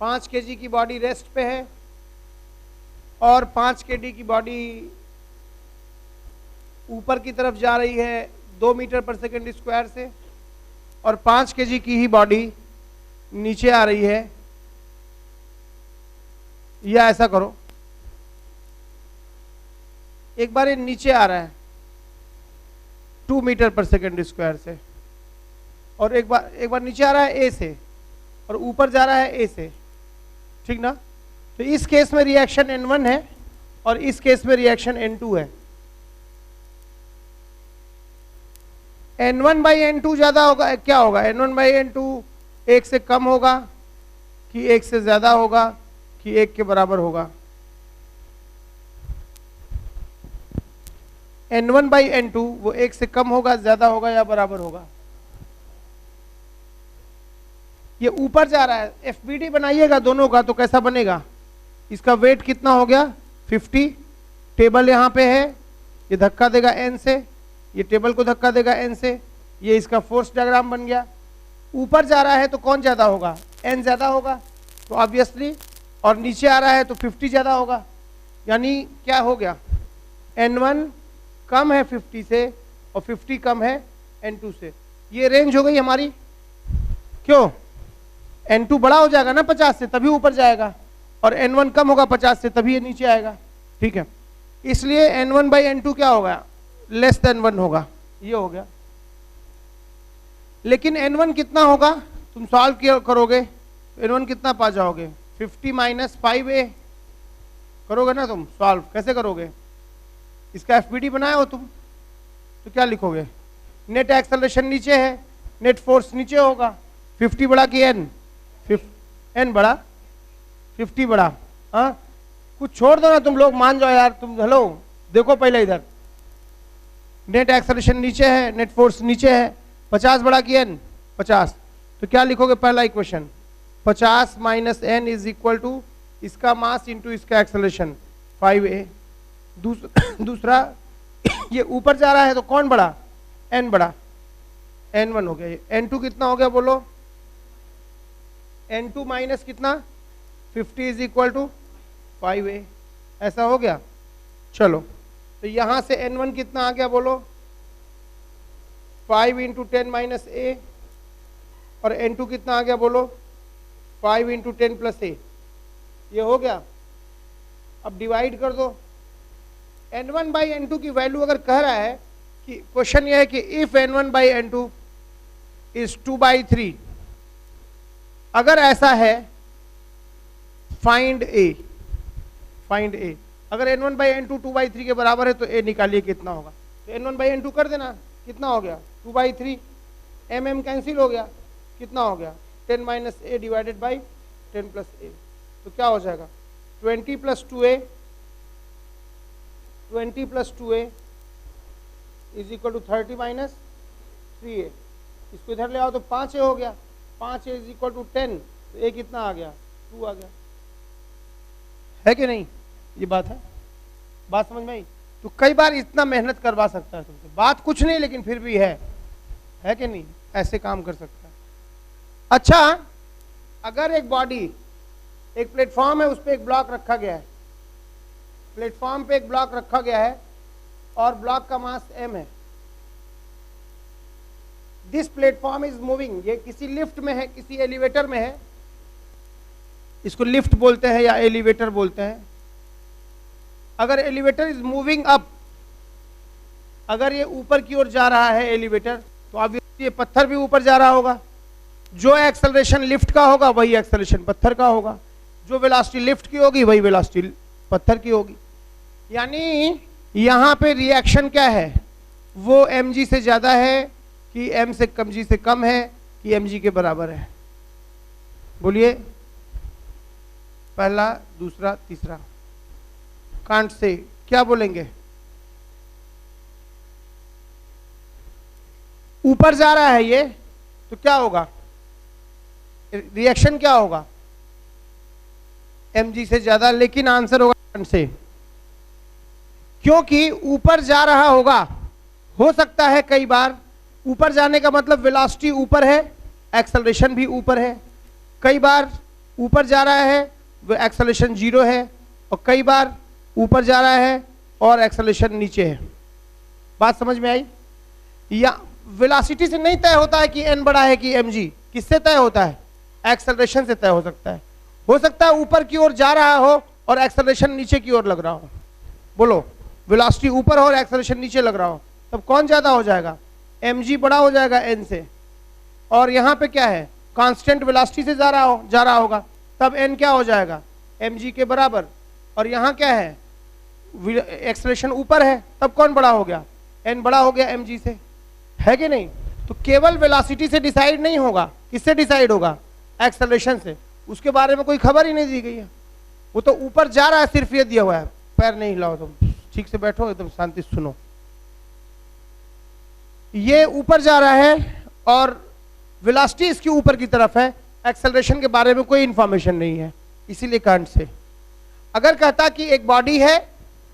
5 kg की body rest पे है और 5 kg की बॉडी ऊपर की तरफ जा रही है 2 मीटर पर सेकंड स्क्वायर से, और 5 kg की ही बॉडी नीचे आ रही है, या ऐसा करो, एक बार ये नीचे आ रहा है 2 मीटर पर सेकंड स्क्वायर से, और एक बार नीचे आ रहा है ए से और ऊपर जा रहा है ए से, ठीक ना। तो इस केस में रिएक्शन N1 है और इस केस में रिएक्शन N2 है। N1 बाई N2 ज्यादा होगा, क्या होगा? N1 बाई N2 1 से कम होगा कि 1 से ज्यादा होगा कि 1 के बराबर होगा? N1 बाई N2 वो 1 से कम होगा, ज्यादा होगा या बराबर होगा? ये ऊपर जा रहा है, FBD बनाइएगा दोनों का तो कैसा बनेगा? इसका वेट कितना हो गया? 50। टेबल यहाँ पे है, ये धक्का देगा N से, ये टेबल को धक्का देगा N से, ये इसका फोर्स डायग्राम बन गया। ऊपर जा रहा है तो कौन ज्यादा होगा? N ज्यादा होगा तो ऑब्वियसली, और नीचे आ रहा है तो 50 ज्यादा होगा, यानी क्या हो गया? N1 कम है 50 से और 50 कम है N2 से। ये रेंज हो गई हमारी। क्यों? N2 बड़ा हो जाएगा ना 50 से, तभी ऊपर जाएगा, और N1 कम होगा 50 से, तभी ये नीचे आएगा, ठीक है। इसलिए N1 बाई N2 क्या होगा? लेस देन 1 होगा, ये हो गया। लेकिन N1 कितना होगा? तुम सॉल्व करोगे तो N1 कितना पा जाओगे? 50 माइनस 5a करोगे ना तुम सॉल्व। कैसे करोगे? इसका FBD बनाए हो तुम, तो क्या लिखोगे? नेट एक्सेलरेशन नीचे है, नेट फोर्स नीचे होगा, 50 बड़ा कि N? N बड़ा, 50 बड़ा। हाँ, कुछ छोड़ दो ना तुम लोग, मान जाओ यार तुम। हेलो, देखो पहले इधर, नेट एक्सेलरेशन नीचे है, नेट फोर्स नीचे है, 50 बड़ा कि N? 50। तो क्या लिखोगे? पहला equation 50 minus N is equal to इसका मास इंटू इसका एक्सेलरेशन 5a। दूसरा ये ऊपर जा रहा है तो कौन बड़ा? N बड़ा, N1 हो गया। N2 कितना हो गया बोलो? N2 माइनस कितना? 50 इज इक्वल टू 5a। ऐसा हो गया। चलो, तो यहां से N1 कितना आ गया बोलो? 5 इंटू 10 माइनस a, और N2 कितना आ गया बोलो? 5 इंटू 10 प्लस a। ये हो गया। अब डिवाइड कर दो। N1 बाई N2 की वैल्यू अगर कह रहा है कि क्वेश्चन ये है कि if N1 by N2 is 2/3, अगर ऐसा है फाइंड a। फाइंड a, अगर N1 बाई N2 2/3 के बराबर है तो a निकालिए कितना होगा। तो N1 बाई N2 कर देना, कितना हो गया? 2/3। mm कैंसिल हो गया, कितना हो गया? 10 minus a divided by 10 plus a। तो क्या हो जाएगा? 20 plus 2a, 20 plus 2a is equal to 30 minus 3a। इसको इधर ले आओ तो 5a हो गया, 5a इज इक्वल टू 10, तो a कितना आ गया? 2 आ गया। है कि नहीं? ये बात है, बात समझ में आई? तो कई बार इतना मेहनत करवा सकता है तुमसे, बात कुछ नहीं लेकिन फिर भी है कि नहीं? ऐसे काम कर सकता है। अच्छा, अगर एक बॉडी, एक प्लेटफॉर्म है, उस पर एक ब्लॉक रखा गया है, प्लेटफॉर्म पे एक ब्लॉक रखा गया है और ब्लॉक का मास m है। दिस प्लेटफॉर्म इज मूविंग, ये किसी लिफ्ट में है, किसी एलिवेटर में है, इसको लिफ्ट बोलते हैं या एलिवेटर बोलते हैं। अगर एलिवेटर इज मूविंग अप, अगर ये ऊपर की ओर जा रहा है एलिवेटर, तो ऑब्वियसली ये पत्थर भी ऊपर जा रहा होगा। जो एक्सेलरेशन लिफ्ट का होगा वही एक्सेलरेशन पत्थर का होगा, जो वेलोसिटी लिफ्ट की होगी वही वेलोसिटी पत्थर की होगी। यानी यहां पे रिएक्शन क्या है? वो mg से ज्यादा है कि m से कम g से कम है कि mg के बराबर है? बोलिए, पहला, दूसरा, तीसरा। कांट से क्या बोलेंगे? ऊपर जा रहा है ये, तो क्या होगा? रिएक्शन क्या होगा? mg से ज्यादा, लेकिन आंसर होगा कांट से, क्योंकि ऊपर जा रहा होगा। हो सकता है कई बार ऊपर जाने का मतलब वेलोसिटी ऊपर है, एक्सेलरेशन भी ऊपर है। कई बार ऊपर जा रहा है वो एक्सेलरेशन 0 है, और कई बार ऊपर जा रहा है और एक्सेलरेशन नीचे है। बात समझ में आई? या वेलोसिटी से नहीं तय होता है कि n बड़ा है कि mg, किससे तय होता है? एक्सेलरेशन से तय हो सकता है। हो सकता है ऊपर की ओर जा रहा हो और एक्सेलरेशन नीचे की ओर लग रहा हो। बोलो, वेलोसिटी ऊपर हो और एक्सेलरेशन नीचे लग रहा हो, तब कौन ज्यादा हो जाएगा? mg बड़ा हो जाएगा n से। और यहाँ पे क्या है? कांस्टेंट वेलोसिटी से जा रहा होगा, तब n क्या हो जाएगा? mg के बराबर। और यहाँ क्या है? एक्सेलरेशन ऊपर है, तब कौन बड़ा हो गया? n बड़ा हो गया mg से, है कि नहीं? तो केवल वेलोसिटी से डिसाइड नहीं होगा, किससे डिसाइड होगा? एक्सेलरेशन से। उसके बारे में कोई खबर ही नहीं दी गई है, वो तो ऊपर जा रहा है, सिर्फ ये दिया हुआ है। पैर नहीं हिलाओ, तुम ठीक से बैठो, एकदम शांति से सुनो। ये ऊपर जा रहा है और वेलोसिटी इसकी ऊपर की तरफ है, एक्सेलरेशन के बारे में कोई इंफॉर्मेशन नहीं है, इसीलिए कांट से। अगर कहता कि एक बॉडी है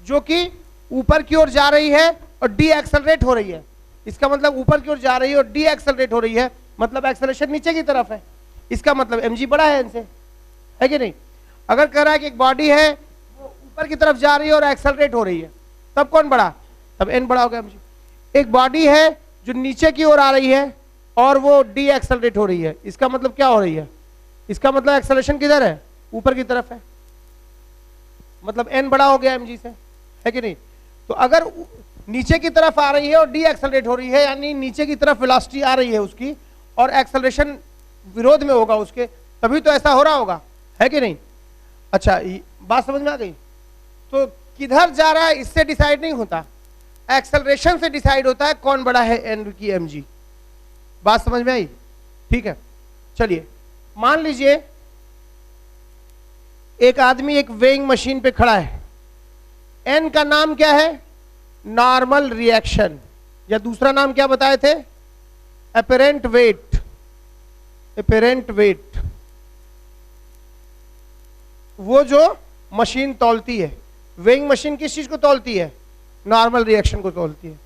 जो कि ऊपर की ओर जा रही है और डी एक्सेलरेट हो रही है, इसका मतलब ऊपर की ओर जा रही है और डी एक्सेलरेट हो रही है, मतलब एक्सेलरेशन नीचे की तरफ है, इसका मतलब mg बड़ा है इनसे, है कि नहीं? अगर कह रहा है कि एक बॉडी है वो ऊपर की तरफ जा रही है और एक्सेलरेट हो रही है, तब कौन बड़ा? तब n बड़ा हो गया mg। एक बॉडी है जो नीचे की ओर आ रही है और वो डी एक्सेलरेट हो रही है, इसका मतलब क्या हो रही है? इसका मतलब एक्सेलरेशन किधर है? ऊपर की तरफ है, मतलब n बड़ा हो गया mg से, है कि नहीं? तो अगर नीचे की तरफ आ रही है और डी एक्सेलरेट हो रही है, यानी नीचे की तरफ वेलोसिटी आ रही है उसकी और एक्सेलरेशन विरोध में होगा उसके, तभी तो ऐसा हो रहा होगा, है कि नहीं? अच्छा, बात समझ में आ गई? तो किधर जा रहा है इससे डिसाइड नहीं होता, एक्सेलरेशन से डिसाइड होता है कौन बड़ा है n की mg। बात समझ में आई? ठीक है, चलिए मान लीजिए एक आदमी एक वेइंग मशीन पे खड़ा है, n का नाम क्या है? नॉर्मल रिएक्शन, या दूसरा नाम क्या बताए थे? Apparent wait. अपरेंट वेट वो जो मशीन तौलती है। वेइंग मशीन किस चीज को तौलती है? नॉर्मल रिएक्शन को तौलती है।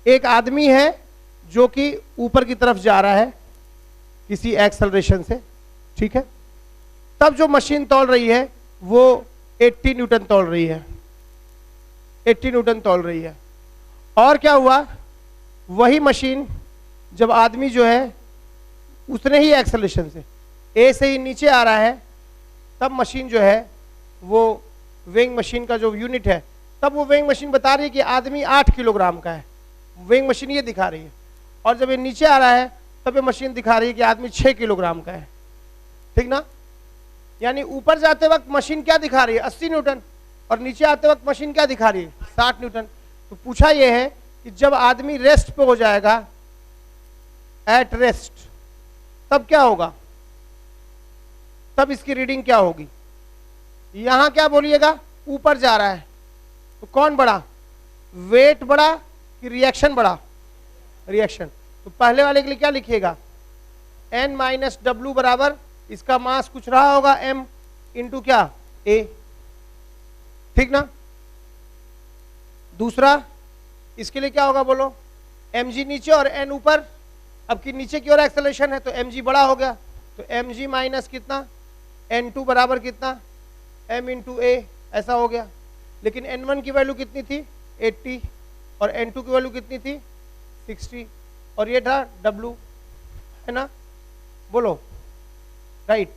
एक आदमी है जो कि ऊपर की तरफ जा रहा है किसी एक्सेलरेशन से, ठीक है? तब जो मशीन तौल रही है वो 80 न्यूटन तौल रही है, 80 न्यूटन तौल रही है। और क्या हुआ? वही मशीन जब आदमी जो है उतने ही एक्सेलरेशन से ए से ही नीचे आ रहा है, तब मशीन जो है वो वेइंग मशीन का जो यूनिट है, तब वो वेइंग मशीन बता रही है कि आदमी 8 किलोग्राम का है, वेइंग मशीन ये दिखा रही है। और जब ये नीचे आ रहा है तब ये मशीन दिखा रही है कि आदमी 6 किलोग्राम का है, ठीक ना? यानी ऊपर जाते वक्त मशीन क्या दिखा रही है? 80 न्यूटन, और नीचे आते वक्त मशीन क्या दिखा रही है? 60 न्यूटन। तो पूछा यह है कि जब आदमी रेस्ट पे हो जाएगा, एट रेस्ट, तब क्या होगा? तब इसकी रीडिंग क्या होगी? यहां क्या बोलिएगा? ऊपर जा रहा है, तो कौन बड़ा? वेट बड़ा कि रिएक्शन बड़ा? रिएक्शन। तो पहले वाले के लिए क्या लिखिएगा? n माइनस डब्ल्यू बराबर इसका मास कुछ रहा होगा m इंटू क्या? a, ठीक ना? दूसरा इसके लिए क्या होगा बोलो? mg नीचे और n ऊपर। अब कि नीचे की ओर एक्सेलरेशन है तो mg बड़ा हो गया, तो mg माइनस कितना? n2 बराबर कितना? m इंटू a, ऐसा हो गया। लेकिन n1 की वैल्यू कितनी थी? 80, और n2 की वैल्यू कितनी थी? 60, और ये था w, है ना? बोलो, राइट।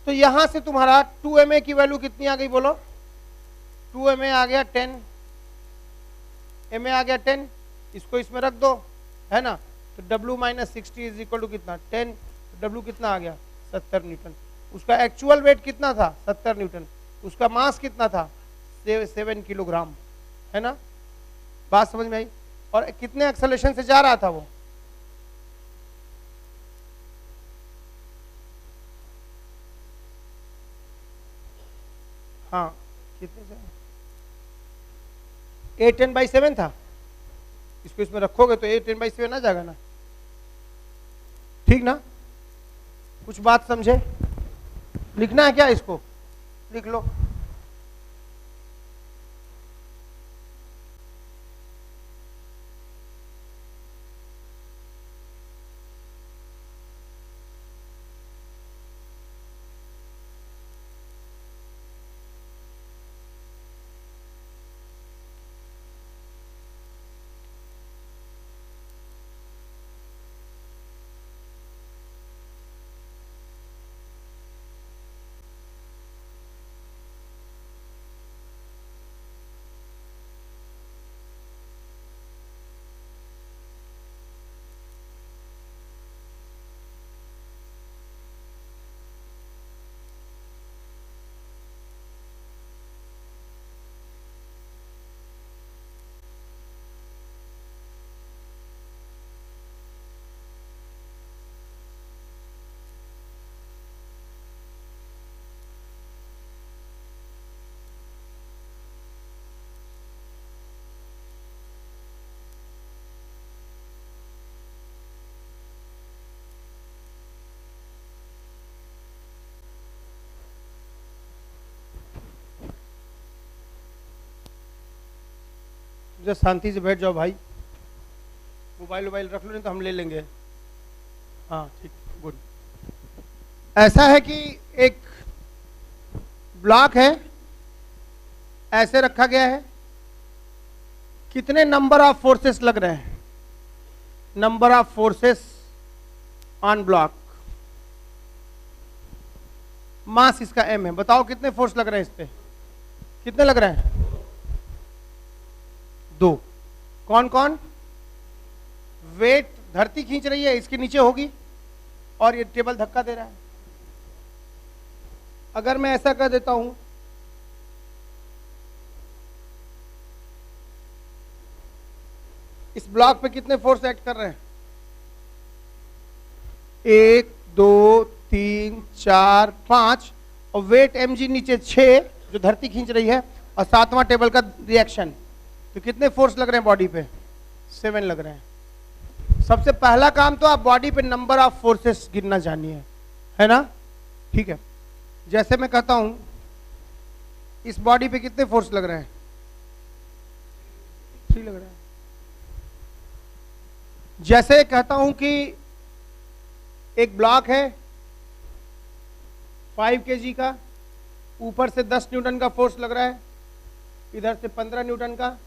तो यहां से तुम्हारा 2ma की वैल्यू कितनी आ गई बोलो? 2ma आ गया 10, ma आ गया 10, इसको इसमें रख दो, है ना? तो w minus 60 is equal to कितना? 10। w कितना आ गया? 70 न्यूटन। उसका एक्चुअल वेट कितना था? 70 न्यूटन। उसका मास कितना था? 7 किलोग्राम, है ना? बात समझ में आई? और कितने एक्सेलरेशन से जा रहा था वो? हाँ, कितने से? 8/10 था। इसको इसमें रखोगे तो 8/10 आ जाएगा ना, ठीक ना? कुछ बात समझे? लिखना है क्या? इसको लिख लो। जरा शांति से बैठ जाओ भाई, मोबाइल वोबाइल रख लो, नहीं तो हम ले लेंगे। हाँ ठीक, गुड। ऐसा है कि एक ब्लॉक है, ऐसे रखा गया है, कितने नंबर ऑफ फोर्सेस लग रहे हैं? Number of forces on block, mass इसका m है, बताओ कितने फोर्स लग रहे हैं इस पे? कितने लग रहे हैं? 2। कौन कौन? वेट धरती खींच रही है, इसके नीचे होगी, और ये टेबल धक्का दे रहा है। अगर मैं ऐसा कर देता हूं, इस ब्लॉक पे कितने फोर्स एक्ट कर रहे हैं? 1 2 3 4 5, और वेट mg नीचे 6 जो धरती खींच रही है, और 7वां टेबल का रिएक्शन। तो कितने फोर्स लग रहे हैं बॉडी पे? 7 लग रहे हैं। सबसे पहला काम तो आप बॉडी पे नंबर ऑफ फोर्सेस गिनना जानिए, है ना? ठीक है, जैसे मैं कहता हूं इस बॉडी पे कितने फोर्स लग रहे हैं? 3 लग रहे हैं। जैसे कहता हूं कि एक ब्लॉक है 5 kg का, ऊपर से 10 न्यूटन का फोर्स लग रहा है, इधर से 15 न्यूटन का,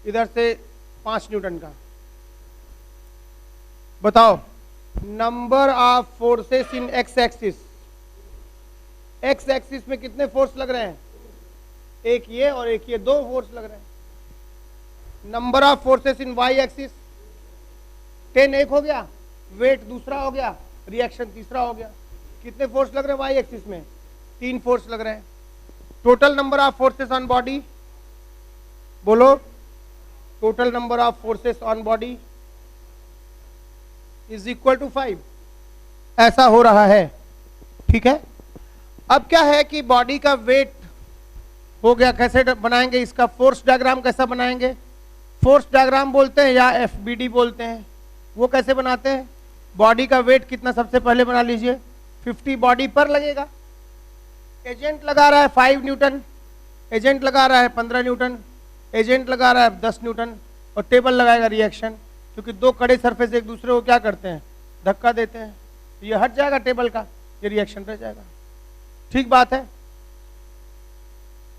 इधर से 5 न्यूटन का। बताओ number of forces in x axis. X axis में कितने फोर्स लग रहे हैं? एक ये और एक ये, 2 फोर्स लग रहे हैं। Number of forces in Y axis, 10 एक हो गया, वेट दूसरा हो गया, रिएक्शन तीसरा हो गया। कितने फोर्स लग रहे हैं वाई एक्सिस में? 3 फोर्स लग रहे हैं। Total number of forces on body बोलो, total number of forces on body is equal to 5। ऐसा हो रहा है, ठीक है। अब क्या है कि बॉडी का वेट हो गया, कैसे बनाएंगे इसका? फोर्स डायग्राम कैसा बनाएंगे? फोर्स डायग्राम बोलते हैं या एफबीडी बोलते हैं। वो कैसे बनाते हैं? बॉडी का वेट कितना सबसे पहले बना लीजिए, 50 बॉडी पर लगेगा। एजेंट लगा रहा है 5 न्यूटन, एजेंट लगा रहा है 15 न्यूटन, एजेंट लगा रहा है 10 न्यूटन, और टेबल लगाएगा रिएक्शन, क्योंकि 2 कड़े सरफेस एक दूसरे को क्या करते हैं? धक्का देते हैं। ये हट जाएगा टेबल का, ये रिएक्शन रह जाएगा। ठीक बात है।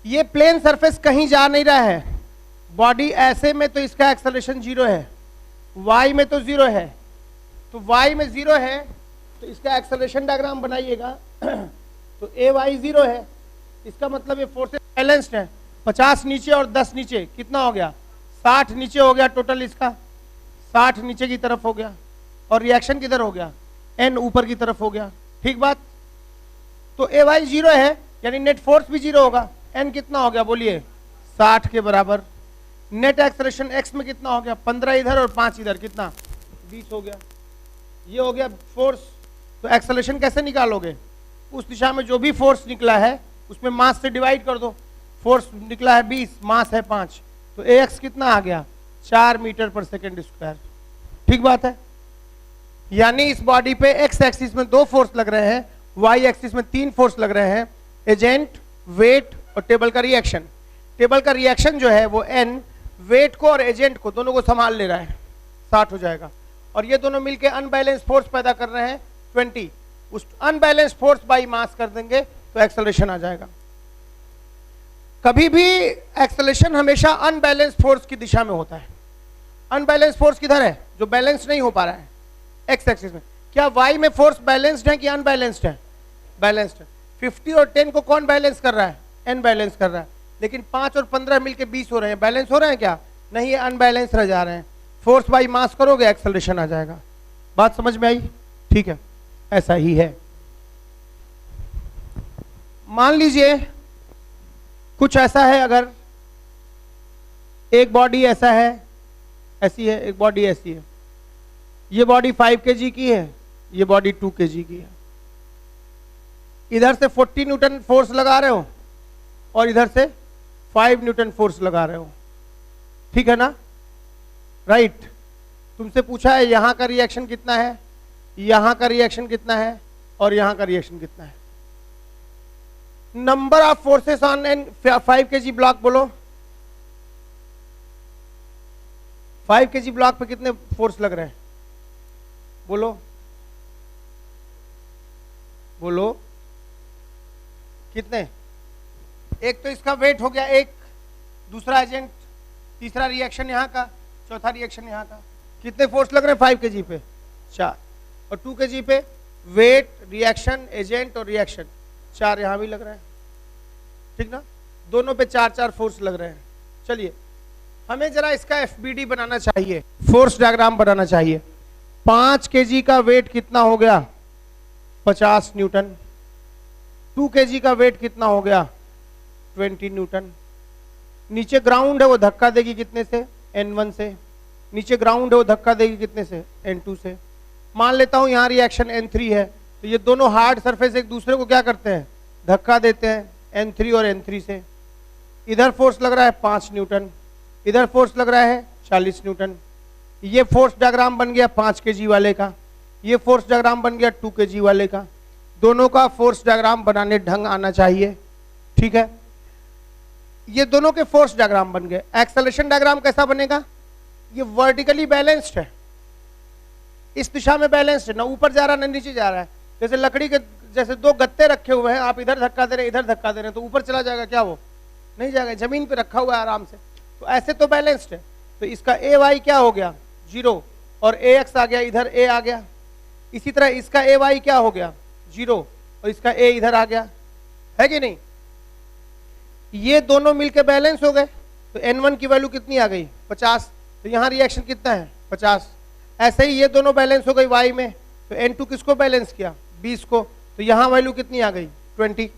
ये प्लेन सरफेस कहीं जा नहीं रहा है, बॉडी ऐसे में तो इसका एक्सेलरेशन 0 है, वाई में तो 0 है, तो वाई में 0 है तो इसका एक्सेलरेशन डायग्राम बनाइएगा तो ए वाई 0 है, इसका मतलब ये फोर्सेस बैलेंस्ड है। 50 नीचे और 10 नीचे, कितना हो गया? 60 नीचे हो गया टोटल, इसका 60 नीचे की तरफ हो गया, और रिएक्शन किधर हो गया? एन ऊपर की तरफ हो गया। ठीक बात। तो ए वाई 0 है, यानी नेट फोर्स भी 0 होगा। एन कितना हो गया बोलिए? 60 के बराबर। नेट एक्सेलरेशन एक्स में कितना हो गया? 15 इधर और 5 इधर, कितना? 20 हो गया। ये हो गया फोर्स। तो एक्सेलरेशन कैसे निकालोगे? उस दिशा में जो भी फोर्स निकला है उसमें मास से डिवाइड कर दो। फोर्स निकला है 20, मास है 5, तो ए एक्स कितना आ गया? 4 मीटर पर सेकेंड स्क्वायर। ठीक बात है। यानी इस बॉडी पे एक्स एक्सिस में 2 फोर्स लग रहे हैं, वाई एक्सिस में 3 फोर्स लग रहे हैं, एजेंट, वेट और टेबल का रिएक्शन। टेबल का रिएक्शन जो है वो एन वेट को और एजेंट को दोनों को संभाल ले रहा है, 60 हो जाएगा। और ये दोनों मिलके अनबैलेंस फोर्स पैदा कर रहे हैं 20। उस अनबैलेंस फोर्स बाई मास कर देंगे तो एक्सेलरेशन आ जाएगा। कभी भी एक्सेलरेशन हमेशा अनबैलेंस फोर्स की दिशा में होता है। अनबैलेंस फोर्स किधर है? जो बैलेंस नहीं हो पा रहा है एक्स एक्सिस में। क्या वाई में फोर्स बैलेंस्ड है कि अनबैलेंस्ड है? बैलेंस्ड है। 50 और 10 को कौन बैलेंस कर रहा है? एन बैलेंस कर रहा है। लेकिन 5 और 15 मिलके 20 हो रहे हैं, बैलेंस हो रहे हैं क्या? नहीं, ये अनबैलेंस रह जा रहे हैं। फोर्स बाई मास करोगे एक्सेलरेशन आ जाएगा। बात समझ में आई? ठीक है, ऐसा ही है। मान लीजिए कुछ ऐसा है, अगर एक बॉडी ऐसा है, ऐसी है, एक बॉडी ऐसी है। ये बॉडी 5 kg की है, ये बॉडी 2 kg की है। इधर से 40 न्यूटन फोर्स लगा रहे हो और इधर से 5 न्यूटन फोर्स लगा रहे हो। ठीक है ना? राइट। तुमसे पूछा है यहां का रिएक्शन कितना है, यहां का रिएक्शन कितना है और यहां का रिएक्शन कितना है। Number of forces on an 5 kg block बोलो। 5 kg ब्लॉक पे कितने फोर्स लग रहे हैं? बोलो बोलो कितने? एक तो इसका वेट हो गया, एक दूसरा एजेंट, तीसरा रिएक्शन यहाँ का, चौथा रिएक्शन यहाँ का। कितने फोर्स लग रहे हैं 5 kg पे? 4। और 2 kg पे वेट, रिएक्शन, एजेंट और रिएक्शन 4 यहाँ भी लग रहे हैं, ठीक ना? दोनों पे 4-4 फोर्स लग रहे हैं। चलिए हमें जरा इसका एफबीडी बनाना चाहिए, फोर्स डायग्राम बनाना चाहिए। 5 kg का वेट कितना हो गया? 50 न्यूटन। 2 kg का वेट कितना हो गया? 20 न्यूटन। नीचे ग्राउंड है, वो धक्का देगी कितने से? N1 से। नीचे ग्राउंड है, वो धक्का देगी कितने से? N2 से। मान लेता हूं यहाँ रिएक्शन N3 है, तो ये दोनों हार्ड सरफेस एक दूसरे को क्या करते हैं? धक्का देते हैं N3 और N3 से। इधर फोर्स लग रहा है 5 न्यूटन, इधर फोर्स लग रहा है 40 न्यूटन। ये फोर्स डायग्राम बन गया 5 kg वाले का, ये फोर्स डायग्राम बन गया 2 kg वाले का। दोनों का फोर्स डायग्राम बनाने ढंग आना चाहिए, ठीक है? ये दोनों के फोर्स डायग्राम बन गए। एक्सेलरेशन डायग्राम कैसा बनेगा? ये वर्टिकली बैलेंस्ड है, इस दिशा में बैलेंस्ड है, ना ऊपर जा रहा है ना नीचे जा रहा है। जैसे लकड़ी के जैसे 2 गत्ते रखे हुए हैं, आप इधर धक्का दे रहे हैं इधर धक्का दे रहे हैं, तो ऊपर चला जाएगा क्या? वो नहीं जाएगा, जमीन पे रखा हुआ है आराम से। तो ऐसे तो बैलेंस्ड है, तो इसका ए वाई क्या हो गया? 0, और ए एक्स आ गया, इधर ए आ गया। इसी तरह इसका ए वाई क्या हो गया? 0, और इसका ए इधर आ गया, है कि नहीं? ये दोनों मिलकर बैलेंस हो गए, तो N1 की वैल्यू कितनी आ गई? 50। तो यहाँ रिएक्शन कितना है? 50। ऐसे ही ये दोनों बैलेंस हो गई y में, तो N2 किसको बैलेंस किया? 20 को, तो यहाँ वैल्यू कितनी आ गई? 20।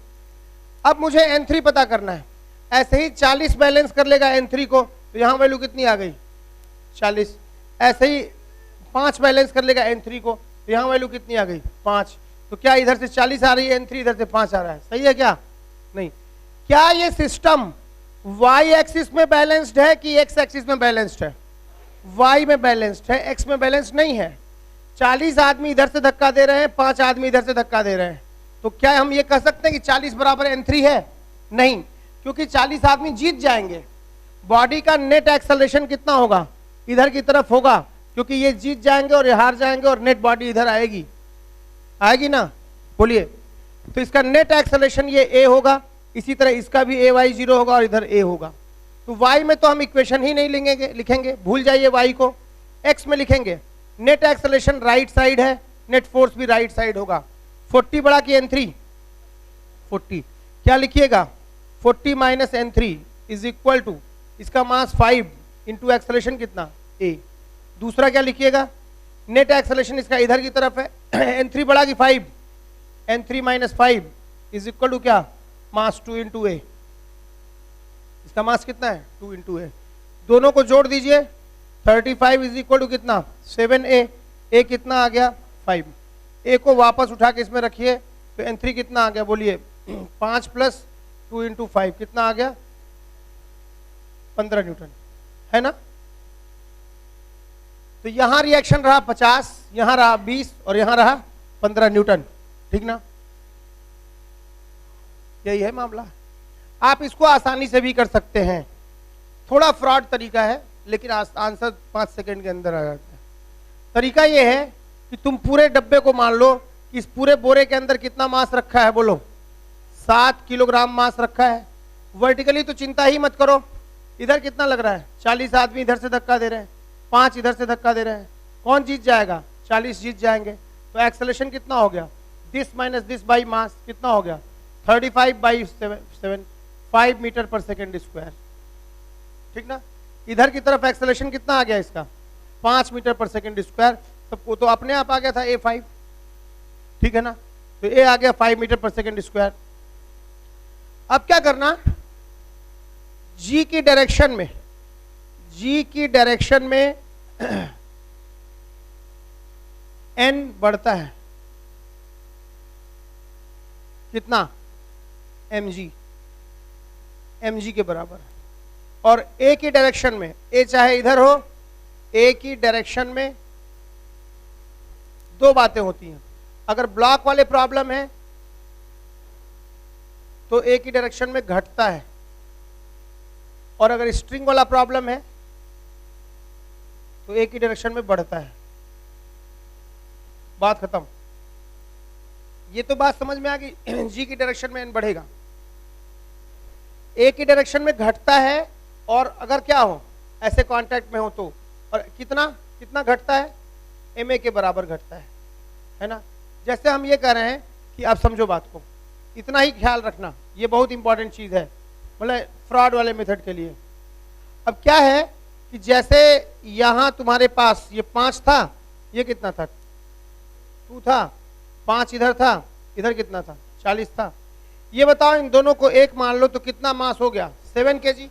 अब मुझे N3 पता करना है। ऐसे ही 40 बैलेंस कर लेगा N3 को, तो यहाँ वैल्यू कितनी आ गई? 40। ऐसे ही 5 बैलेंस कर लेगा N3 को, तो यहाँ वैल्यू कितनी आ गई? 5। तो क्या इधर से 40 आ रही है N3, इधर से 5 आ रहा है? सही है क्या? नहीं। क्या ये सिस्टम y एक्सिस में बैलेंस्ड है कि x एक्सिस में बैलेंस्ड है? y में बैलेंस्ड है, x में बैलेंस्ड नहीं है। 40 आदमी इधर से धक्का दे रहे हैं, 5 आदमी इधर से धक्का दे रहे हैं, तो क्या हम ये कह सकते हैं कि 40 बराबर N3 है? नहीं, क्योंकि 40 आदमी जीत जाएंगे। बॉडी का नेट एक्सेलरेशन कितना होगा? इधर की तरफ होगा, क्योंकि ये जीत जाएंगे और ये हार जाएंगे, और नेट बॉडी इधर आएगी, आएगी ना? बोलिए। तो इसका नेट एक्सेलरेशन ये a होगा, इसी तरह इसका भी a y 0 होगा और इधर a होगा। तो y में तो हम इक्वेशन ही नहीं लिखेंगे, भूल जाइए y को। x में लिखेंगे नेट एक्सेलरेशन राइट साइड है, नेट फोर्स भी राइट साइड होगा। 40 बड़ा कि N3? 40। क्या लिखिएगा? 40 minus N3 is equal to इसका मास 5 इंटू एक्सेलरेशन कितना? a। दूसरा क्या लिखिएगा? नेट एक्सेलरेशन इसका इधर की तरफ है, N3 बड़ा कि 5? N3 minus 5 is equal to क्या? मास 2 इंटू ए। इसका मास कितना है? 2 इंटू ए। दोनों को जोड़ दीजिए, 35 इज इक्वल टू कितना? 7a। ए कितना आ गया? 5। ए को वापस उठा के इसमें रखिए, तो N3 कितना आ गया? बोलिए। 5 प्लस 2 इंटू 5 कितना आ गया? 15 न्यूटन, है ना? तो यहां रिएक्शन रहा 50, यहां रहा 20 और यहां रहा 15 न्यूटन, ठीक ना? यही है मामला। आप इसको आसानी से भी कर सकते हैं, थोड़ा फ्रॉड तरीका है, लेकिन आंसर 5 सेकंड के अंदर आ जाता है। तरीका यह है कि तुम पूरे डब्बे को मान लो कि इस पूरे बोरे के अंदर कितना मास रखा है? बोलो। 7 किलोग्राम मास रखा है। वर्टिकली तो चिंता ही मत करो। इधर कितना लग रहा है? 40 आदमी इधर से धक्का दे रहे हैं, 5 इधर से धक्का दे रहे हैं। कौन जीत जाएगा? 40 जीत जाएंगे। तो एक्सेलरेशन कितना हो गया? This minus this by mass कितना हो गया? 35 बाई 7, 5 मीटर पर सेकेंड स्क्वायर, ठीक ना? इधर की तरफ एक्सेलरेशन कितना आ गया इसका? 5 मीटर पर सेकेंड स्क्वायर। सबको तो अपने आप आ गया था A5, ठीक है ना? तो A आ गया 5 मीटर पर सेकेंड स्क्वायर। अब क्या करना? G की डायरेक्शन में, G की डायरेक्शन में N बढ़ता है कितना? mg, mg के बराबर। और A की डायरेक्शन में, A चाहे इधर हो, A की डायरेक्शन में 2 बातें होती हैं। अगर ब्लॉक वाले प्रॉब्लम है तो A की डायरेक्शन में घटता है, और अगर स्ट्रिंग वाला प्रॉब्लम है तो ए की डायरेक्शन में बढ़ता है। बात खत्म। ये तो बात समझ में आ गई, जी की डायरेक्शन में एन बढ़ेगा, ए की डायरेक्शन में घटता है, और अगर क्या हो ऐसे कांटेक्ट में हो तो, और कितना कितना घटता है, एम ए के बराबर घटता है ना। जैसे हम ये कह रहे हैं कि आप समझो बात को, इतना ही ख्याल रखना, ये बहुत इंपॉर्टेंट चीज है, मतलब फ्रॉड वाले मेथड के लिए। अब क्या है कि जैसे यहां तुम्हारे पास ये 5 था, ये कितना था, 2 था, 5 इधर था, इधर कितना था, 40 था। ये बताओ इन दोनों को एक मान लो तो कितना मास हो गया, 7 kg।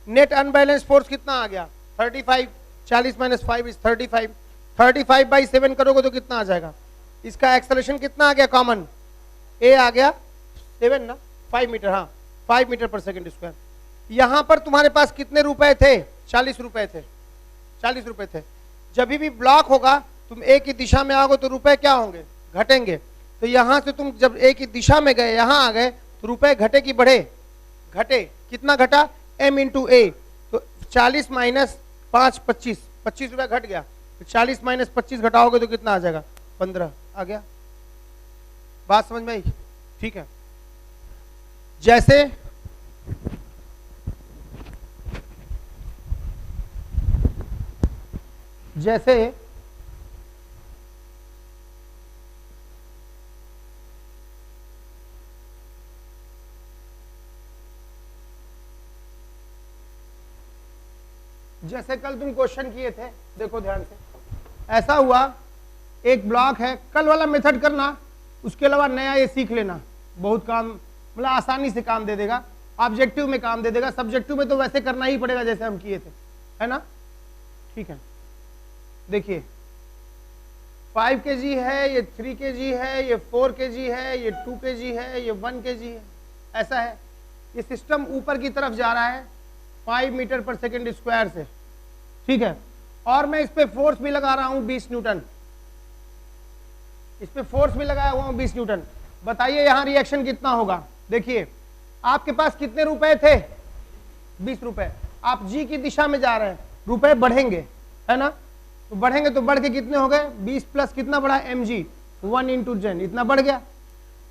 नेट अनबैलेंस फोर्स कितना आ गया, 35, 40 - 5 इज 35, 35/7 करोगे तो कितना आ जाएगा, इसका एक्सेलरेशन कितना आ गया कॉमन, ए आ गया 7 ना, 5 मीटर, हाँ 5 मीटर पर सेकेंड स्क्वायर। यहां पर तुम्हारे पास कितने रुपए थे, 40 रुपए थे, 40 रुपए थे। जब भी ब्लॉक होगा तुम ए की दिशा में आओगे तो रुपए क्या होंगे, घटेंगे। तो यहां से तुम जब ए की दिशा में गए, यहां आ गए, तो रुपए घटे कि बढ़े, घटे। कितना घटा, m इंटू ए, तो 40 - 5 25, 25 रुपया घट गया। तो 40 - 25 घटाओगे तो कितना आ जाएगा, 15 आ गया। बात समझ में आई, ठीक है। जैसे जैसे जैसे कल तुम क्वेश्चन किए थे, देखो ध्यान से, ऐसा हुआ एक ब्लॉक है, कल वाला मेथड करना, उसके अलावा नया ये सीख लेना, बहुत काम, मतलब आसानी से काम दे देगा, ऑब्जेक्टिव में काम दे देगा, सब्जेक्टिव में तो वैसे करना ही पड़ेगा जैसे हम किए थे, है ना, ठीक है। देखिए 5 kg है, ये 3 kg है, ये 4 kg है, ये 2 kg है, ये 1 kg है, ऐसा है। ये सिस्टम ऊपर की तरफ जा रहा है 5 मीटर पर सेकेंड स्क्वायर से, ठीक है। और मैं इस पे फोर्स भी लगा रहा हूं 20 न्यूटन, इस पे फोर्स भी लगाया हुआ हूं 20 न्यूटन। बताइए यहां रिएक्शन कितना होगा। देखिए आपके पास कितने रुपए थे, 20 रुपए, आप जी की दिशा में जा रहे हैं, रुपए बढ़ेंगे, है ना, तो बढ़ेंगे तो बढ़ के कितने हो गए, 20 प्लस कितना बढ़ा, mg, 1 इंटू जेन, इतना बढ़ गया।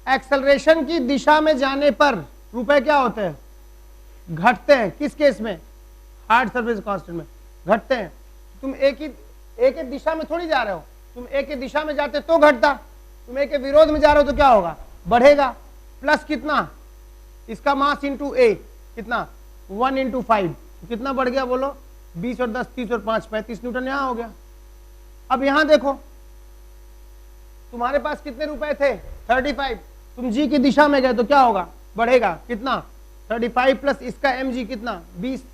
एक्सेलरेशन की दिशा में जाने पर रुपए क्या होते हैं, घटते हैं। किस केस में, हार्ड सरफेस कांस्टेंट में घटते हैं। तुम एक ही दिशा में थोड़ी जा रहे हो, तुम एक ही दिशा में जाते तो घटता, तुम एक के विरोध में जा रहे हो तो क्या होगा, बढ़ेगा। प्लस कितना, इसका मास इंटू ए कितना, 1 इंटू 5, कितना बढ़ गया बोलो, 20 और 10 30 और 5 35 न्यूटन यहां हो गया। अब यहां देखो तुम्हारे पास कितने रुपए थे, 35, तुम जी की दिशा में गए तो क्या होगा, बढ़ेगा, कितना, 35 प्लस इसका mg कितना, 20।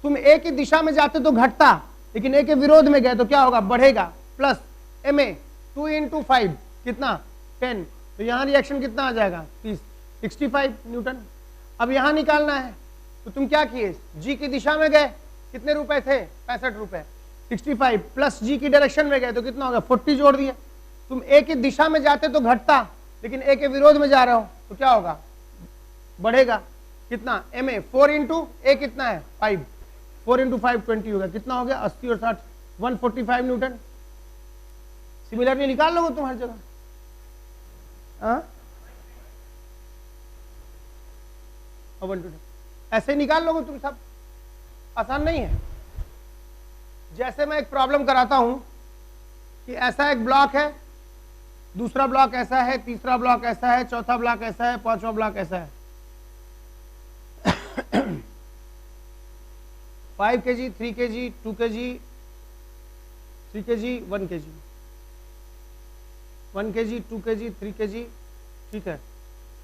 तुम ए की दिशा में जाते तो घटता, लेकिन ए के विरोध में गए तो क्या होगा, बढ़ेगा, प्लस ma 2 इंटू 5 कितना, 10। तो यहां रिएक्शन कितना आ जाएगा, 30, 65 न्यूटन। अब यहां निकालना है तो तुम क्या किए, जी की दिशा में गए, कितने रुपए थे, 65 रुपए, 65 प्लस जी की डायरेक्शन में गए तो कितना होगा, 40 जोड़ दिए। तुम ए की दिशा में जाते तो घटता, लेकिन ए के विरोध में जा रहे हो तो क्या होगा, बढ़ेगा, कितना, ma 4 इंटू ए कितना है, 5, 4 इंटू 5 20 होगा, कितना हो गया, 80 और 60 145 न्यूटन। सिमिलरली निकाल लोगे तुम हर जगह, ऐसे निकाल लोगे तुम सब, आसान नहीं है। जैसे मैं एक प्रॉब्लम कराता हूं कि ऐसा एक ब्लॉक है, दूसरा ब्लॉक ऐसा है, तीसरा ब्लॉक ऐसा है, चौथा ब्लॉक ऐसा है, पांचवा ब्लॉक ऐसा है। 5 kg, 3 kg, 2 kg, 3 kg, 1 kg, 1 kg, 2 kg, 3 kg, ठीक है,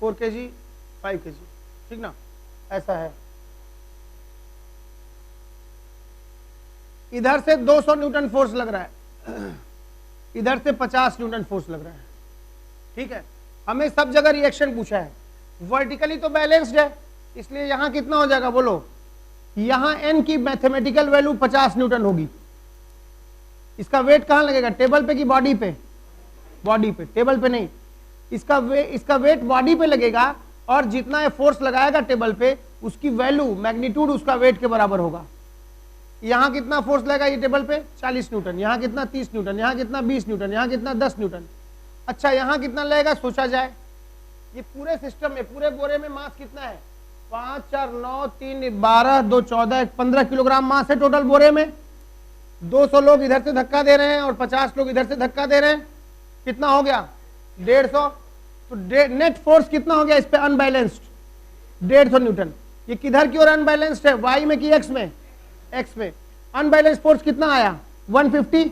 4 kg, 5 kg, ठीक ना, ऐसा है। इधर से 200 न्यूटन फोर्स लग रहा है, इधर से 50 न्यूटन फोर्स लग रहा है, ठीक है। हमें सब जगह रिएक्शन पूछा है, वर्टिकली तो बैलेंस्ड है, इसलिए यहां कितना हो जाएगा बोलो, यहां n की मैथमेटिकल वैल्यू 50 न्यूटन होगी। इसका वेट कहां लगेगा, टेबल पे कि बॉडी पे, बॉडी पे, टेबल पे नहीं। इसका वेट बॉडी पे लगेगा, और जितना ये फोर्स लगाएगा टेबल पे उसकी वैल्यू मैग्नीट्यूड उसका वेट के बराबर होगा। यहाँ कितना फोर्स लगेगा ये टेबल पे 40 न्यूटन, यहाँ कितना 30 न्यूटन, यहाँ कितना 20 न्यूटन, यहाँ कितना 10 न्यूटन। अच्छा यहाँ कितना लगेगा सोचा जाए, ये पूरे सिस्टम में पूरे बोरे में मास कितना है 5 4 9 3 12 2 14 15 किलोग्राम मास है टोटल बोरे में। 200 लोग इधर से धक्का दे रहे हैं और 50 लोग इधर से धक्का दे रहे हैं, कितना हो गया 150। तो नेट फोर्स कितना हो गया इस पे अनबैलेंस्ड 150 न्यूटन। ये किधर की ओर अनबैलेंस्ड है, वाई में कि एक्स में, एक्स में। अनबैलेंस्ड फोर्स कितना आया 150।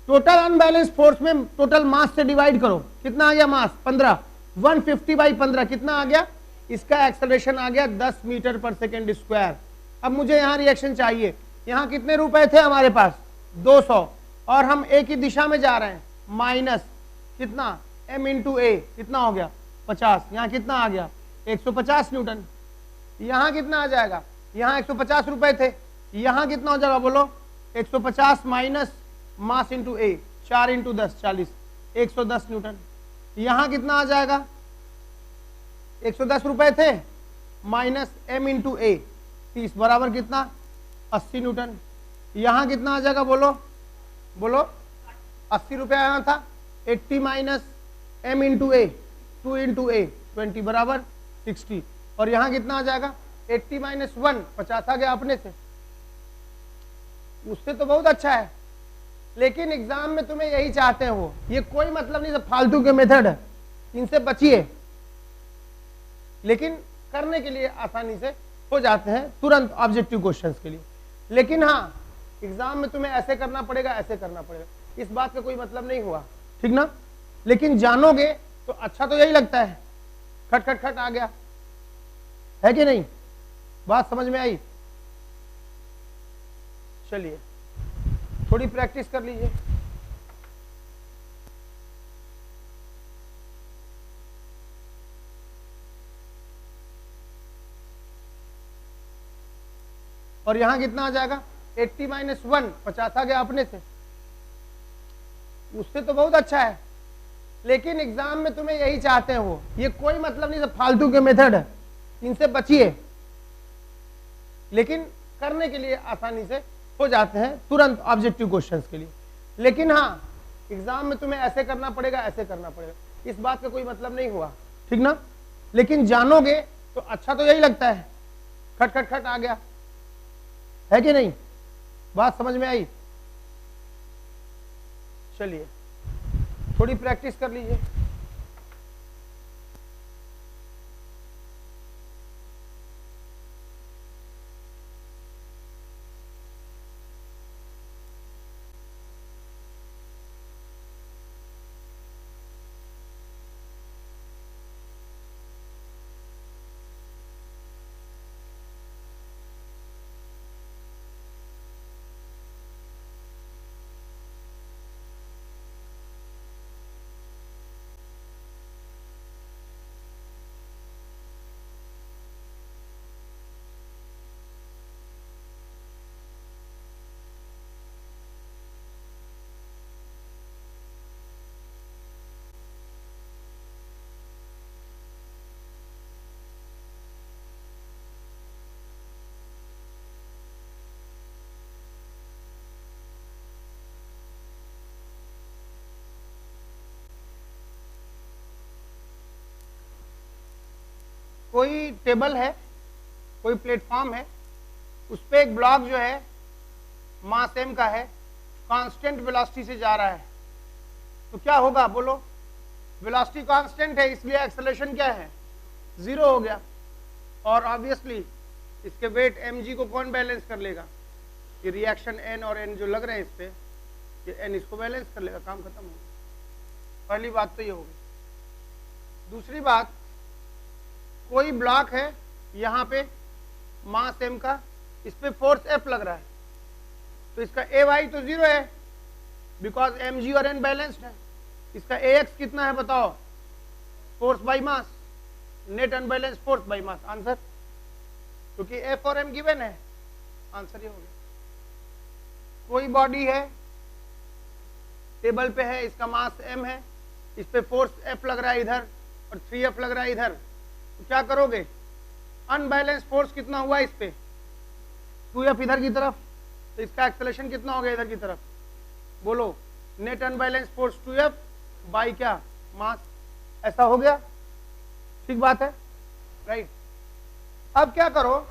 टोटल अनबैलेंस्ड फोर्स में टोटल मास से डिवाइड करो, कितना आ गया मास 15, 150/15 कितना आ गया, इसका एक्सेलरेशन आ गया 10 मीटर पर सेकेंड स्क्वायर। अब मुझे यहाँ रिएक्शन चाहिए, यहाँ कितने रुपए थे हमारे पास 200 और हम एक ही दिशा में जा रहे हैं, माइनस कितना m इंटू ए कितना हो गया 50, यहाँ कितना आ गया 150 न्यूटन। यहाँ कितना आ जाएगा, यहाँ 150 रुपए थे, यहाँ कितना हो जाएगा बोलो 150 माइनस मास इंटू ए 4 इंटू 10 40 110 न्यूटन। यहाँ कितना आ जाएगा 110 रुपए थे माइनस m इंटू ए 30 बराबर कितना 80 न्यूटन। यहाँ कितना आ जाएगा बोलो बोलो 80 रुपया यहाँ था, 80 माइनस m इंटू ए 2 इंटू ए 20 बराबर 60। और यहाँ कितना आ जाएगा 80 माइनस 1 50 आ गया अपने से, उससे तो बहुत अच्छा है। लेकिन एग्जाम में तुम्हें यही चाहते हैं वो, ये कोई मतलब नहीं, सब फालतू के मेथड है, इनसे बचिए। लेकिन करने के लिए आसानी से हो जाते हैं तुरंत ऑब्जेक्टिव क्वेश्चंस के लिए। लेकिन हाँ एग्जाम में तुम्हें ऐसे करना पड़ेगा, ऐसे करना पड़ेगा, इस बात का कोई मतलब नहीं हुआ, ठीक ना। लेकिन जानोगे तो अच्छा तो यही लगता है, खट खट खट आ गया, है कि नहीं, बात समझ में आई। चलिए थोड़ी प्रैक्टिस कर लीजिए। और यहां कितना आ जाएगा 80 माइनस 1 50 आ गया अपने से, उससे तो बहुत अच्छा है। लेकिन एग्जाम में तुम्हें यही चाहते हैं वो, ये कोई मतलब नहीं, सब फालतू के मेथड है, इनसे बचिए। लेकिन करने के लिए आसानी से हो जाते हैं तुरंत ऑब्जेक्टिव क्वेश्चंस के लिए। लेकिन हाँ एग्जाम में तुम्हें ऐसे करना पड़ेगा, ऐसे करना पड़ेगा, इस बात का कोई मतलब नहीं हुआ, ठीक ना। लेकिन जानोगे तो अच्छा तो यही लगता है, खट खट खट आ गया, है कि नहीं, बात समझ में आई। चलिए थोड़ी प्रैक्टिस कर लीजिए। कोई टेबल है, कोई प्लेटफॉर्म है, उस पे एक ब्लॉक जो है मास m का है, कांस्टेंट वेलोसिटी से जा रहा है, तो क्या होगा बोलो, वेलोसिटी कांस्टेंट है इसलिए एक्सेलरेशन क्या है 0 हो गया। और ऑब्वियसली इसके वेट mg को कौन बैलेंस कर लेगा, ये रिएक्शन n और n जो लग रहे हैं इस पे, ये n इसको बैलेंस कर लेगा, काम खत्म हो गया। पहली बात तो ये होगी। दूसरी बात, कोई ब्लॉक है यहाँ पे मास m का, इस पे फोर्स F लग रहा है, तो इसका Ay तो 0 है बिकॉज mg और n बैलेंस्ड है। इसका Ax कितना है बताओ, force by mass, net unbalance force by mass, answer, क्योंकि F और m गिवन है, आंसर ये हो गया। कोई बॉडी है टेबल पे है, इसका मास m है, इस पे फोर्स F लग रहा है इधर और 3F लग रहा है इधर, तो क्या करोगे, अनबैलेंस फोर्स कितना हुआ इस पे 2F इधर की तरफ, तो इसका एक्सेलरेशन कितना हो गया इधर की तरफ, बोलो, net unbalance force 2F by क्या, मास, ऐसा हो गया, ठीक बात है, राइट। अब क्या करो,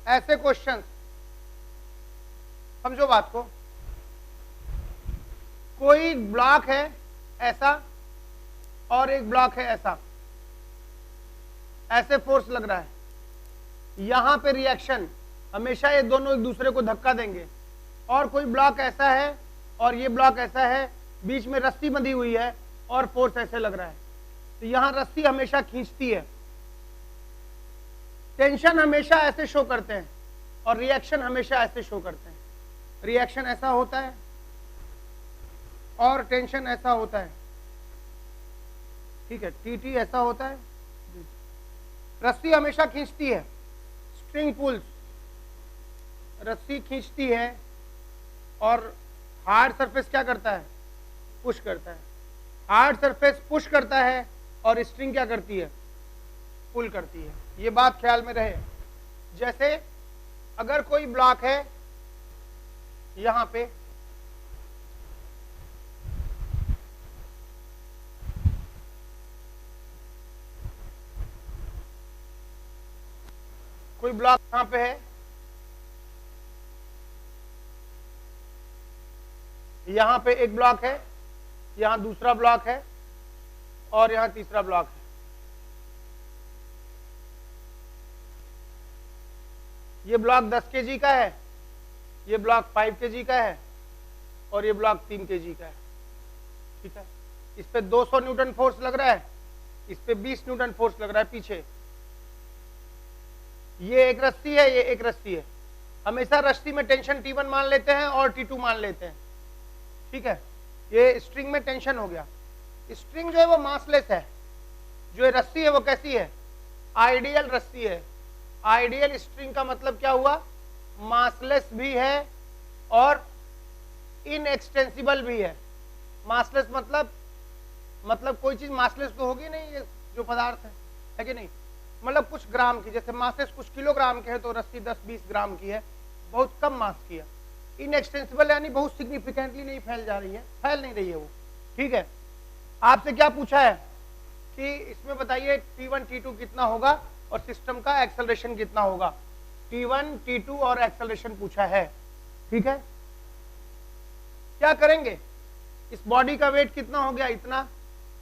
ऐसे क्वेश्चन समझो बात को, कोई ब्लॉक है ऐसा और एक ब्लॉक है ऐसा, ऐसे फोर्स लग रहा है, यहां पे रिएक्शन, हमेशा ये दोनों एक दूसरे को धक्का देंगे, और कोई ब्लॉक ऐसा है और ये ब्लॉक ऐसा है, बीच में रस्सी बंधी हुई है और फोर्स ऐसे लग रहा है, तो यहां रस्सी हमेशा खींचती है, टेंशन हमेशा ऐसे शो करते हैं और रिएक्शन हमेशा ऐसे शो करते हैं, रिएक्शन ऐसा होता है और टेंशन ऐसा होता है, ठीक है, टी ऐसा होता है, रस्सी हमेशा खींचती है, स्ट्रिंग पुल्स, रस्सी खींचती है और हार्ड सरफेस क्या करता है, पुश करता है, हार्ड सरफेस पुश करता है और स्ट्रिंग क्या करती है, पुल करती है, ये बात ख्याल में रहे। जैसे अगर कोई ब्लॉक है यहां पे, कोई ब्लॉक यहां पे है, यहां पे एक ब्लॉक है, यहां दूसरा ब्लॉक है और यहां तीसरा ब्लॉक है, ये ब्लॉक 10 kg का है, ये ब्लॉक 5 kg का है और ये ब्लॉक 3 kg का है, ठीक है, इस पे 200 न्यूटन फोर्स लग रहा है, इस पे 20 न्यूटन फोर्स लग रहा है पीछे, ये एक रस्सी है, ये एक रस्सी है, हमेशा रस्सी में टेंशन T1 मान लेते हैं और T2 मान लेते हैं, ठीक है, ये स्ट्रिंग में टेंशन हो गया, स्ट्रिंग जो है वो मासलेस है, जो ये रस्सी है वो कैसी है, आइडियल रस्सी है, आइडियल स्ट्रिंग का मतलब क्या हुआ, मासलेस भी है और इनएक्सटेंसिबल भी है, मासलेस मतलब कोई चीज मासलेस तो होगी नहीं, ये जो पदार्थ है कि नहीं, मतलब कुछ ग्राम की, जैसे मासेस कुछ किलोग्राम के है तो रस्सी 10-20 ग्राम की है, बहुत कम मास की है, इनएक्सटेंसिबल यानी बहुत सिग्निफिकेंटली नहीं फैल जा रही है, फैल नहीं रही है वो, ठीक है। आपसे क्या पूछा है कि इसमें बताइए T1 T2 कितना होगा और सिस्टम का एक्सेलरेशन कितना होगा, T1 T2 और एक्सेलरेशन पूछा है, ठीक है। क्या करेंगे, इस बॉडी का वेट कितना हो गया, इतना,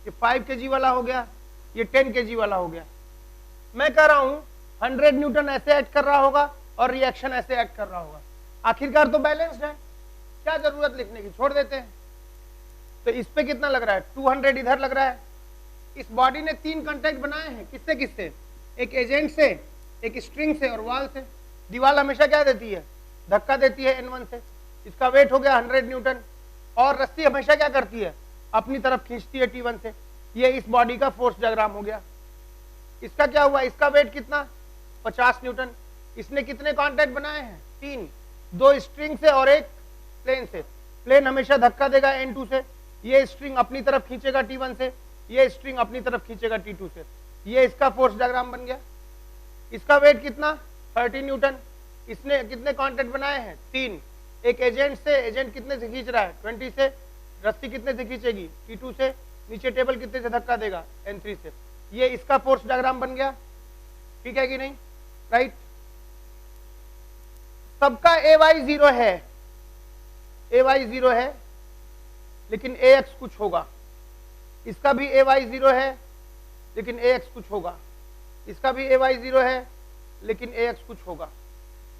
ये 5 kg वाला हो गया, ये 10 kg वाला हो गया, मैं कह रहा हूं 100 न्यूटन ऐसे एक्ट कर रहा होगा और रिएक्शन ऐसे एक्ट कर रहा होगा, आखिरकार तो बैलेंस्ड है, क्या जरूरत लिखने की, छोड़ देते हैं। तो इस पे कितना लग रहा है, 200 इधर लग रहा है, इस बॉडी ने 3 कांटेक्ट बनाए हैं, किससे किससे, एक एजेंट से, एक स्ट्रिंग से और वॉल से, दीवार हमेशा क्या देती है, धक्का देती है N1 से, इसका वेट हो गया 100 न्यूटन और रस्सी हमेशा क्या करती है, अपनी तरफ खींचती है T1 से, ये इस बॉडी का फोर्स डायग्राम हो गया। इसका क्या हुआ, इसका वेट कितना, 50 न्यूटन, इसने कितने कांटेक्ट बनाए हैं, 3, 2 स्ट्रिंग से और एक प्लेन से, प्लेन हमेशा धक्का देगा N2 से, ये स्ट्रिंग अपनी तरफ खींचेगा T1 से, ये स्ट्रिंग अपनी तरफ खींचेगा T2 से, ये इसका फोर्स डायग्राम बन गया। इसका वेट कितना, 30 न्यूटन, इसने कितने कांटेक्ट बनाए हैं, 3, एक एजेंट से, एजेंट कितने से खींच रहा है, 20 से, रस्सी कितने से खींचेगी, T2 से, नीचे टेबल कितने से धक्का देगा, N3 से, ये इसका फोर्स डायग्राम बन गया, ठीक है कि नहीं, राइट। सबका AY 0 है, AY 0 है लेकिन AX कुछ होगा, इसका भी AY 0 है लेकिन AX कुछ होगा, इसका भी AY 0 है लेकिन AX कुछ होगा,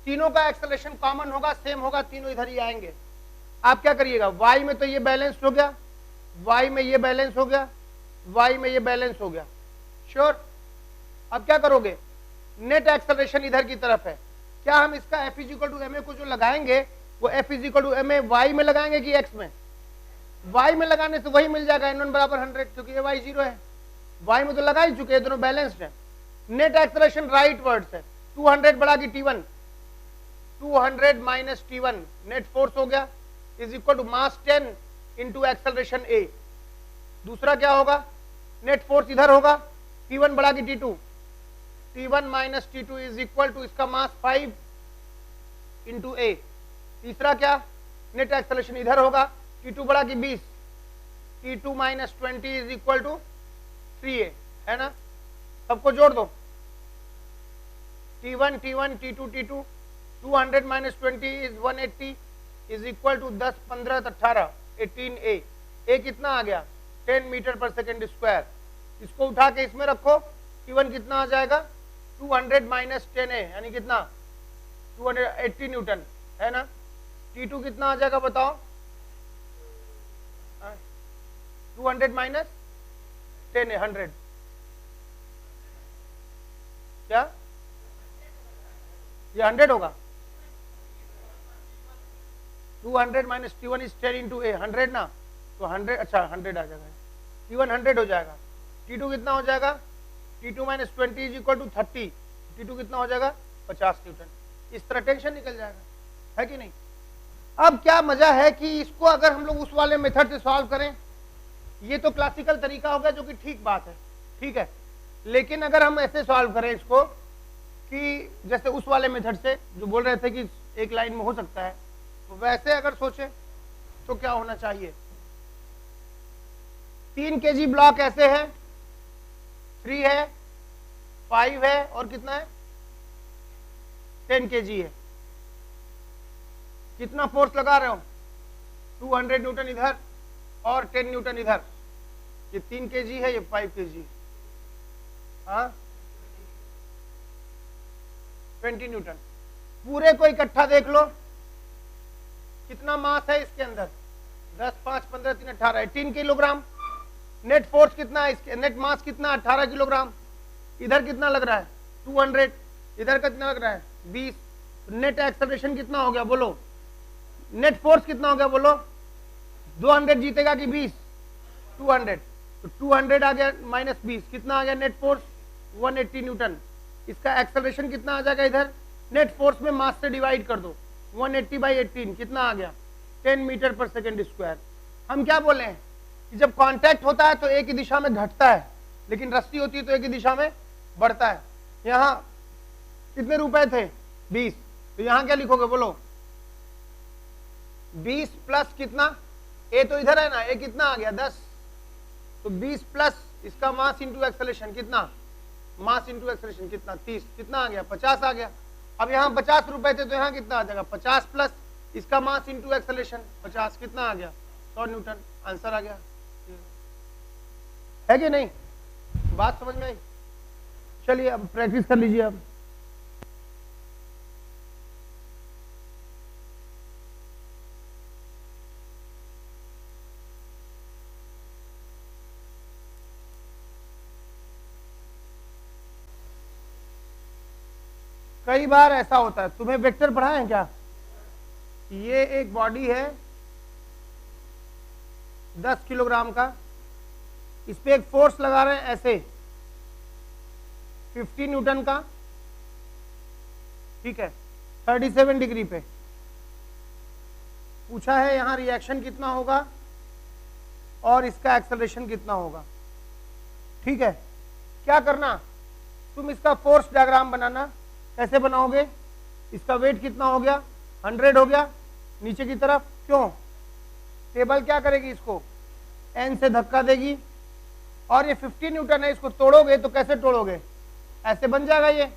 तीनों का एक्सेलरेशन कॉमन होगा, सेम होगा, तीनों इधर ही आएंगे। आप क्या करिएगा, Y में तो ये बैलेंस्ड हो गया, Y में ये बैलेंस हो गया, Y में ये बैलेंस हो गया, श्योर। अब क्या करोगे, नेट एक्सेलरेशन इधर की तरफ है, क्या हम इसका F = ma को जो लगाएंगे वो F = ma Y में लगाएंगे कि X में, Y में लगाने से वही मिल जाएगा N1 = 100, क्योंकि AY 0 है, Y में तो लगा ही चुके हैं, दोनों बैलेंस्ड है। नेट एक्सेलरेशन राइट वर्ड्स है, 200 बढ़ा की T1, 200 minus T1 net force हो गया = मास 10 इंटू एक्सेलरेशन A। दूसरा क्या होगा, नेट फोर्स इधर होगा, T1 बढ़ा की T2, T1 माइनस T2 = इसका मास 5 इंटू A, तीसरा क्या, नेट एक्सेलरेशन इधर होगा, T2 बड़ा कि 20, T2 minus 20 is equal to 3a, है ना। सबको जोड़ दो, T1 T1 T2 T2, 200 minus 20 is 180 is equal to 10 15 18 18a, a कितना आ गया 10 मीटर पर सेकेंड स्क्वायर। इसको उठा के इसमें रखो, T1 कितना आ जाएगा 200 माइनस 10a यानी कितना 280 न्यूटन, है ना। T2 कितना आ जाएगा बताओ, 200 माइनस 10a 100, क्या ये 100 होगा, 200 minus T1 is 10 into a 100 ना, तो 100, अच्छा 100 आ जाएगा, T1 100 हो जाएगा। T2 कितना हो जाएगा, T2 minus 20 is equal to 30, T2 कितना हो जाएगा 50 न्यूटन। इस तरह टेंशन निकल जाएगा, है कि नहीं। अब क्या मजा है कि इसको अगर हम लोग उस वाले मेथड से सॉल्व करें, ये तो क्लासिकल तरीका होगा जो कि ठीक बात है, ठीक है, लेकिन अगर हम ऐसे सॉल्व करें इसको कि जैसे उस वाले मेथड से जो बोल रहे थे कि एक लाइन में हो सकता है, तो वैसे अगर सोचें तो क्या होना चाहिए। 3 kg ब्लॉक ऐसे है, 3 है, 5 है और कितना है 10 kg है। कितना फोर्स लगा रहे हो, 200 न्यूटन इधर और 10 न्यूटन इधर। ये 3 kg है, ये 5 kg, हाँ 20 न्यूटन। पूरे को इकट्ठा देख लो, कितना मास है इसके अंदर, 10 5 15 3 18 18 किलोग्राम। नेट फोर्स कितना है इसके, नेट मास कितना 18 किलोग्राम। इधर कितना लग रहा है 200, इधर कितना लग रहा है 20। नेट एक्सेलरेशन कितना हो गया बोलो, नेट फोर्स कितना हो गया बोलो, 200 जीतेगा कि 20, 200, तो 200 आ गया माइनस 20, कितना आ गया नेट फोर्स 180 न्यूटन। इसका एक्सेलरेशन कितना आ जाएगा, इधर नेट फोर्स में मास से डिवाइड कर दो, 180 बाई 18 कितना आ गया 10 मीटर पर सेकेंड स्क्वायर। हम क्या बोले हैं कि जब कांटेक्ट होता है तो एक ही दिशा में घटता है, लेकिन रस्सी होती है तो एक ही दिशा में बढ़ता है। यहाँ कितने रुपए थे 20, तो यहाँ क्या लिखोगे बोलो 20 प्लस कितना, ए तो इधर है ना, ए कितना आ गया 10, तो 20 प्लस इसका मास इंटू एक्सेलरेशन कितना, मास इंटू एक्सेलरेशन कितना 30, कितना आ गया 50 आ गया। अब यहाँ 50 रुपए थे तो यहाँ कितना आ जाएगा 50 प्लस इसका मास इंटू एक्सेलरेशन 50, कितना आ गया 100 न्यूटन। आंसर आ गया, है कि नहीं, बात समझ में आई। चलिए अब प्रैक्टिस कर लीजिए। अब कई बार ऐसा होता है, तुम्हें वेक्टर पढ़ा है क्या, ये एक बॉडी है 10 किलोग्राम का, इस पे एक फोर्स लगा रहे हैं ऐसे 50 न्यूटन का, ठीक है 37 डिग्री पे। पूछा है यहां रिएक्शन कितना होगा और इसका एक्सेलरेशन कितना होगा, ठीक है। क्या करना, तुम इसका फोर्स डायग्राम बनाना। कैसे बनाओगे, इसका वेट कितना हो गया 100 हो गया नीचे की तरफ, क्यों, टेबल क्या करेगी इसको एन से धक्का देगी, और ये 50 न्यूटन है, इसको तोड़ोगे तो कैसे तोड़ोगे, ऐसे बन जाएगा। ये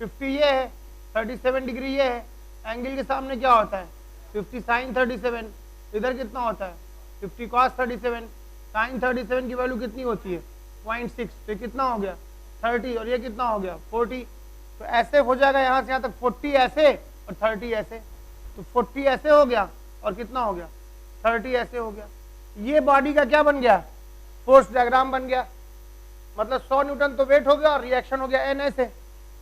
50 ये है, 37 डिग्री ये है, एंगल के सामने क्या होता है 50 साइन 37, इधर कितना होता है 50 कॉस 37, साइन 37 की वैल्यू कितनी होती है 0.6, तो कितना हो गया 30, और ये कितना हो गया 40। तो ऐसे हो जाएगा यहाँ से यहाँ तक 40 ऐसे और 30 ऐसे, तो 40 ऐसे हो गया और कितना हो गया 30 ऐसे हो गया। ये बॉडी का क्या बन गया, फोर्स डायग्राम बन गया। मतलब 100 न्यूटन तो वेट हो गया और रिएक्शन हो गया एन ऐसे,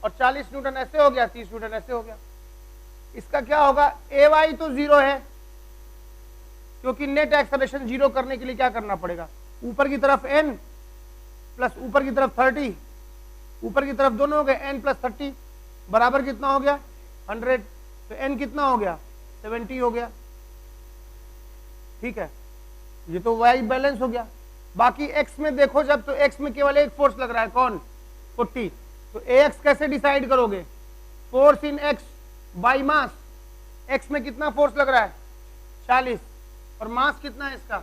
और 40 न्यूटन ऐसे हो गया, 30 न्यूटन ऐसे हो गया। इसका क्या होगा, ए वाई तो 0 है, क्योंकि नेट एक्सेलरेशन 0 करने के लिए क्या करना पड़ेगा, ऊपर की तरफ n प्लस ऊपर की तरफ 30, ऊपर की तरफ दोनों हो गए n प्लस 30 बराबर कितना हो गया 100, तो n कितना हो गया 70 हो गया, ठीक है। ये तो y बैलेंस हो गया। बाकी x में देखो, जब तो x में केवल एक फोर्स लग रहा है, कौन 40, तो ax कैसे डिसाइड करोगे, force in x by mass, x में कितना फोर्स लग रहा है 40 और मास कितना है इसका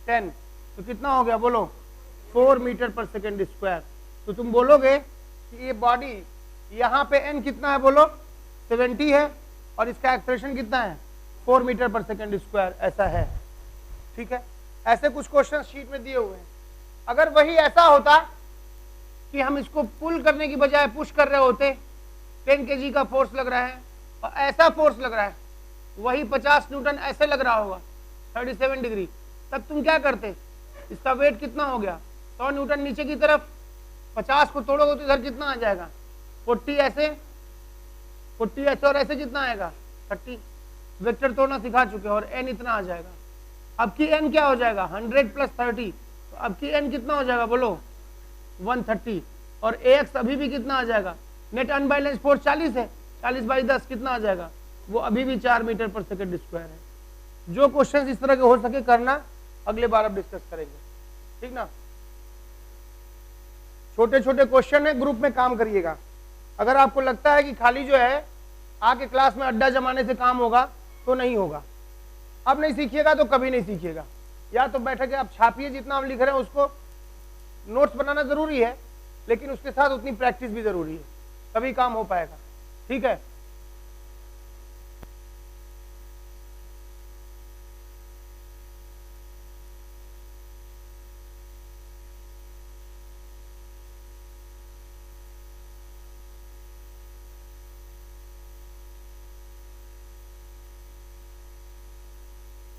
10, तो कितना हो गया बोलो 4 मीटर पर सेकेंड स्क्वायर। तो तुम बोलोगे कि ये बॉडी यहाँ पे n कितना है बोलो 70 है और इसका एक्सेलरेशन कितना है 4 मीटर पर सेकेंड स्क्वायर, ऐसा है। ठीक है, ऐसे कुछ क्वेश्चन शीट में दिए हुए हैं। अगर वही ऐसा होता कि हम इसको पुल करने की बजाय पुश कर रहे होते, 10 kg का फोर्स लग रहा है और ऐसा फोर्स लग रहा है, वही 50 न्यूटन ऐसे लग रहा होगा 37 डिग्री, तब तुम क्या करते, इसका वेट कितना हो गया 100 न्यूटन नीचे की तरफ, 50 को तोड़ोगे तो इधर कितना आ जाएगा 40 ऐसे और ऐसे कितना आएगा 30। वेक्टर तोड़ना सिखा चुके हैं और n इतना आ जाएगा। अब की n क्या हो जाएगा 100 प्लस 30, तो अब की n कितना हो जाएगा बोलो 130 और ax अभी भी कितना आ जाएगा, नेट अनबैलेंस फोर्स 40 है, 40/10 कितना आ जाएगा, वो अभी भी 4 मीटर पर सेकेंड स्क्वायर है। जो क्वेश्चन इस तरह के हो सके करना, अगले बार अब डिस्कस करेंगे, ठीक ना। छोटे छोटे क्वेश्चन है, ग्रुप में काम करिएगा। अगर आपको लगता है कि खाली जो है आके क्लास में अड्डा जमाने से काम होगा तो नहीं होगा। अब नहीं सीखिएगा तो कभी नहीं सीखिएगा। या तो बैठ के आप छापिए जितना हम लिख रहे हैं उसको, नोट्स बनाना जरूरी है लेकिन उसके साथ उतनी प्रैक्टिस भी जरूरी है, तभी काम हो पाएगा। ठीक है।